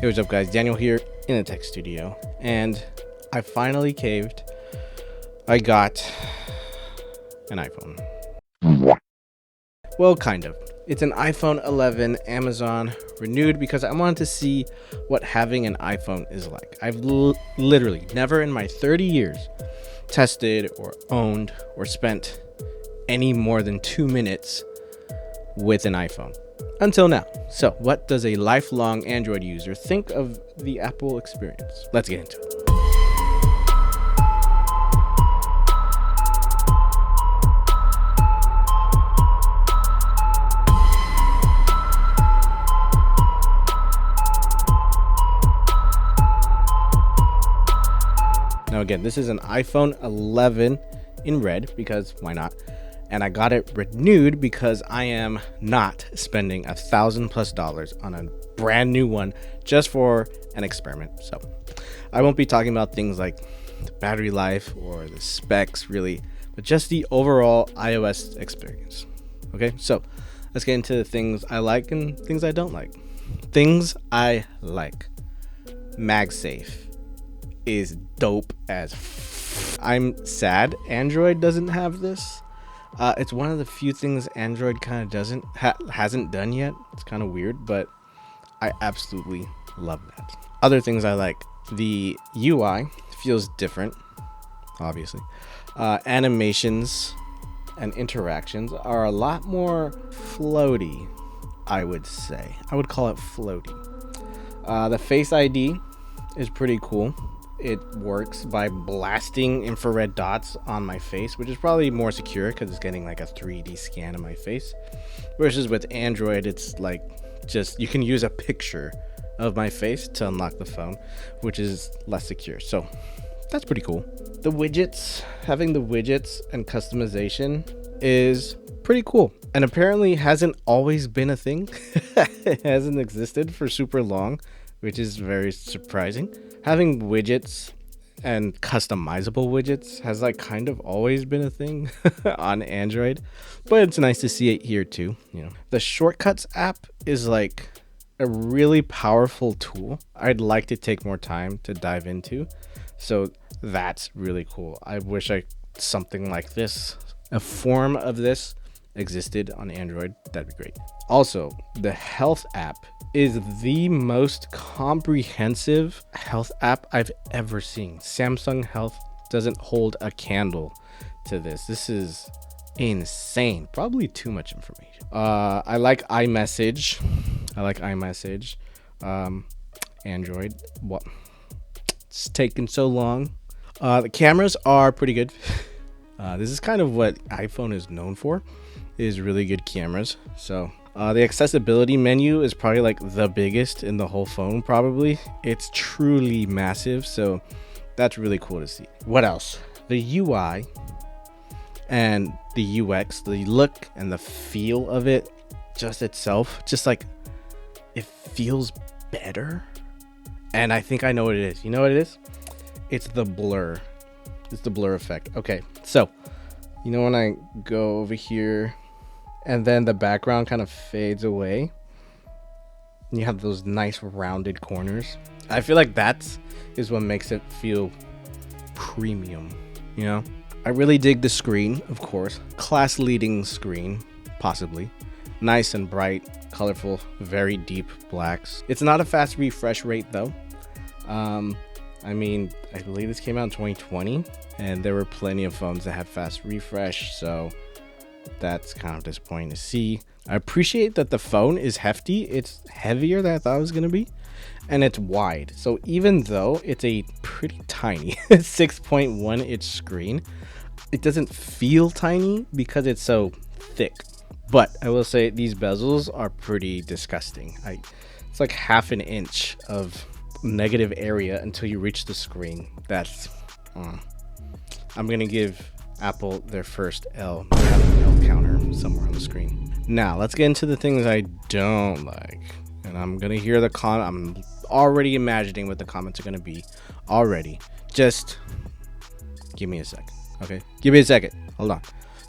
Hey, what's up guys, Daniel here in the tech studio, and I finally caved. I got an iPhone. Well, kind of. It's an iPhone 11 Amazon renewed because I wanted to see what having an iPhone is like. I've literally never in my 30 years tested or owned or spent any more than 2 minutes with an iPhone until now. So what does a lifelong Android user think of the Apple experience? Let's get into it. Now again, this is an iPhone 11 in red because why not? And I got it renewed because I am not spending $1,000+ on a brand new one just for an experiment. So I won't be talking about things like the battery life or the specs really, but just the overall iOS experience. Okay, so let's get into the things I like and things I don't like. Things I like. MagSafe is dope as I'm sad Android doesn't have this. It's one of the few things Android kind of hasn't done yet. It's kind of weird, but I absolutely love that. Other things I like, the UI feels different, obviously. Animations and interactions are a lot more floaty, I would say. I would call it floaty. The Face ID is pretty cool. It works by blasting infrared dots on my face, which is probably more secure because it's getting like a 3D scan of my face. Versus with Android, it's like just you can use a picture of my face to unlock the phone, which is less secure. So that's pretty cool. The widgets, having the widgets and customization is pretty cool, and apparently hasn't always been a thing. It hasn't existed for super long, which is very surprising. Having widgets and customizable widgets has like kind of always been a thing on Android, but it's nice to see it here too. You know, the Shortcuts app is like a really powerful tool I'd like to take more time to dive into. So that's really cool. I wish something like this, a form of this existed on Android. That'd be great. Also, the Health app is the most comprehensive health app I've ever seen. Samsung Health doesn't hold a candle to this. This is insane. Probably too much information. I like iMessage. Android. What? It's taking so long. The cameras are pretty good. This is kind of what iPhone is known for, is really good cameras. So the accessibility menu is probably like the biggest in the whole phone, probably. It's truly massive, so that's really cool to see. What else? The UI and the UX, the look and the feel of it, just itself, just like it feels better. And I think I know what it is. You know what it is? It's the blur. It's the blur effect. Okay, so you know when I go over here and then the background kind of fades away, you have those nice rounded corners. I feel like is what makes it feel premium, you know? I really dig the screen, of course. Class leading screen, possibly. Nice and bright, colorful, very deep blacks. It's not a fast refresh rate though. I mean, I believe this came out in 2020 and there were plenty of phones that had fast refresh, so that's kind of disappointing to see. I appreciate that the phone is hefty. It's heavier than I thought it was going to be, and it's wide. So even though it's a pretty tiny 6.1 inch screen, it doesn't feel tiny because it's so thick. But I will say these bezels are pretty disgusting. It's like half an inch of negative area until you reach the screen. That's I'm gonna give Apple their first L. They have an L counter somewhere on the screen. Now let's get into the things I don't like, and I'm gonna hear the I'm already imagining what the comments are gonna be already. Just give me a second. Okay, give me a second. Hold on.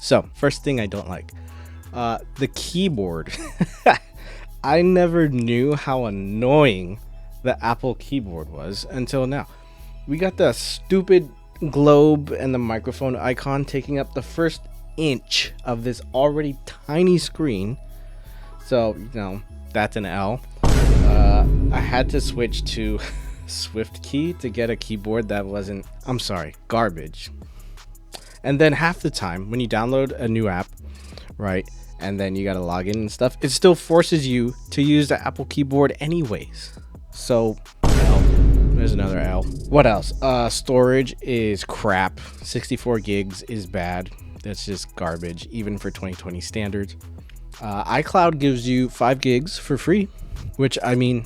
So first thing I don't like, the keyboard. I never knew how annoying the Apple keyboard was until now. We got the stupid globe and the microphone icon taking up the first inch of this already tiny screen. So, that's an L. I had to switch to Swift key to get a keyboard that wasn't, garbage. And then half the time when you download a new app, right, and then you gotta log in and stuff, it still forces you to use the Apple keyboard anyways. So, L. There's another L. What else? Storage is crap. 64 gigs is bad. That's just garbage, even for 2020 standards. iCloud gives you 5 gigs for free, which, I mean,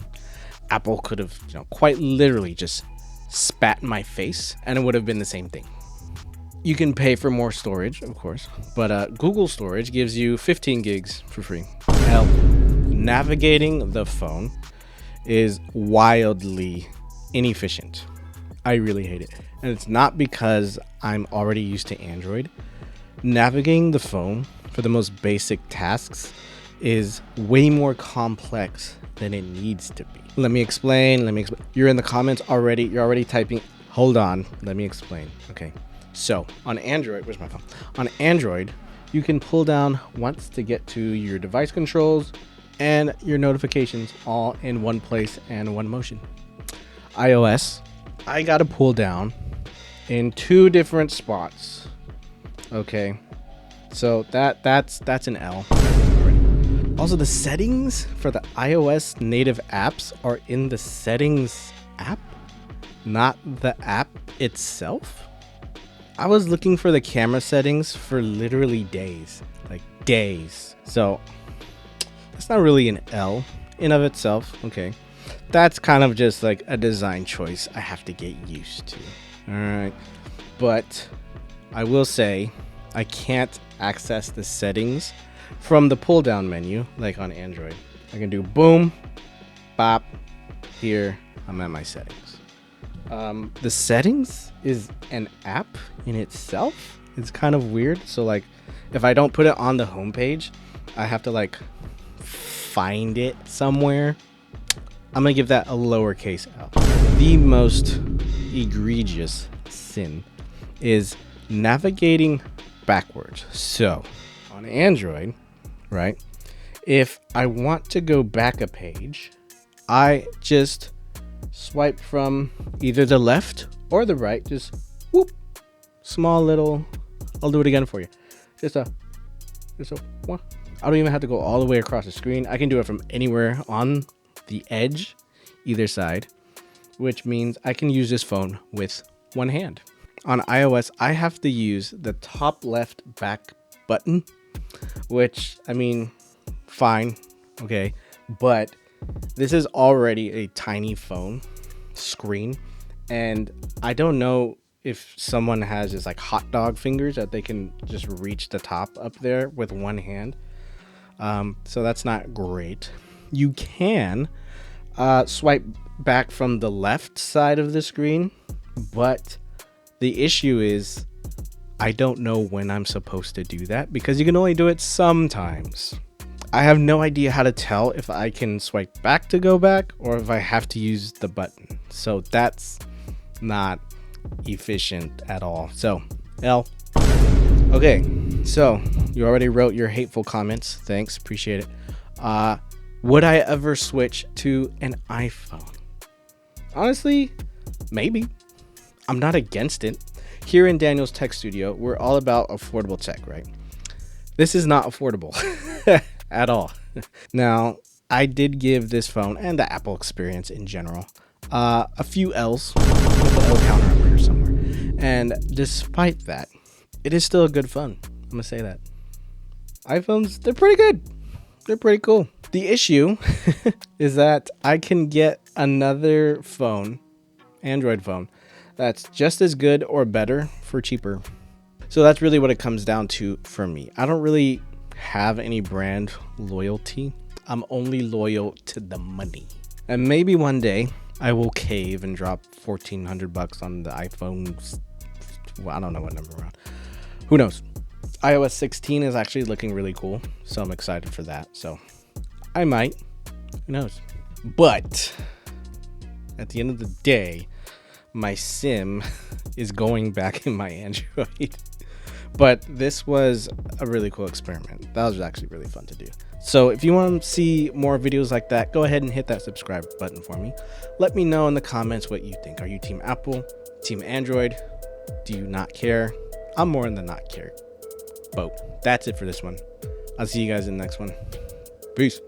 Apple could have quite literally just spat in my face and it would have been the same thing. You can pay for more storage, of course, but Google storage gives you 15 gigs for free. Hell, navigating the phone is wildly inefficient. I really hate it. And it's not because I'm already used to Android. Navigating the phone for the most basic tasks is way more complex than it needs to be. Let me explain. You're in the comments already. You're already typing. Hold on. Let me explain. Okay. So on Android, where's my phone? On Android, you can pull down once to get to your device controls and your notifications all in one place and one motion. iOS, I gotta pull down in 2 different spots. Okay, so that's an L already. Also, the settings for the iOS native apps are in the settings app, not the app itself. I was looking for the camera settings for literally days, like days. So it's not really an L in of itself. Okay, that's kind of just like a design choice I have to get used to. All right, but I will say I can't access the settings from the pull down menu like on Android. I can do boom, bop, here I'm at my settings. The settings is an app in itself. It's kind of weird. So like if I don't put it on the homepage, I have to like find it somewhere. I'm gonna give that a lowercase L. The most egregious sin is navigating backwards. So on Android, right, if I want to go back a page, I just swipe from either the left or the right, just whoop, small little, I'll do it again for you. Just a one. I don't even have to go all the way across the screen. I can do it from anywhere on the edge, either side, which means I can use this phone with one hand. On iOS, I have to use the top left back button, which, I mean, fine, okay, but this is already a tiny phone screen, and I don't know if someone has just like hot dog fingers that they can just reach the top up there with one hand. So that's not great. You can swipe back from the left side of the screen, but the issue is I don't know when I'm supposed to do that because you can only do it sometimes. I have no idea how to tell if I can swipe back to go back or if I have to use the button. So that's not efficient at all. So L. Okay, so you already wrote your hateful comments. Thanks, appreciate it. Would I ever switch to an iPhone? Honestly, maybe. I'm not against it. Here in Daniel's Tech Studio, we're all about affordable tech, right? This is not affordable at all. Now, I did give this phone and the Apple experience in general a few L's with the L counter up here somewhere. And despite that, it is still a good phone. I'm gonna say that. iPhones, they're pretty good. They're pretty cool. The issue is that I can get another phone, Android phone, that's just as good or better for cheaper. So that's really what it comes down to for me. I don't really have any brand loyalty. I'm only loyal to the money. And maybe one day I will cave and drop $1,400 on the iPhone. Well, I don't know what number we're on. Who knows? iOS 16 is actually looking really cool, so I'm excited for that. So I might. Who knows? But at the end of the day, my SIM is going back in my Android. But this was a really cool experiment. That was actually really fun to do. So if you want to see more videos like that, go ahead and hit that subscribe button for me. Let me know in the comments what you think. Are you team Apple, team Android? Do you not care? I'm more in the not care boat. That's it for this one. I'll see you guys in the next one. Peace.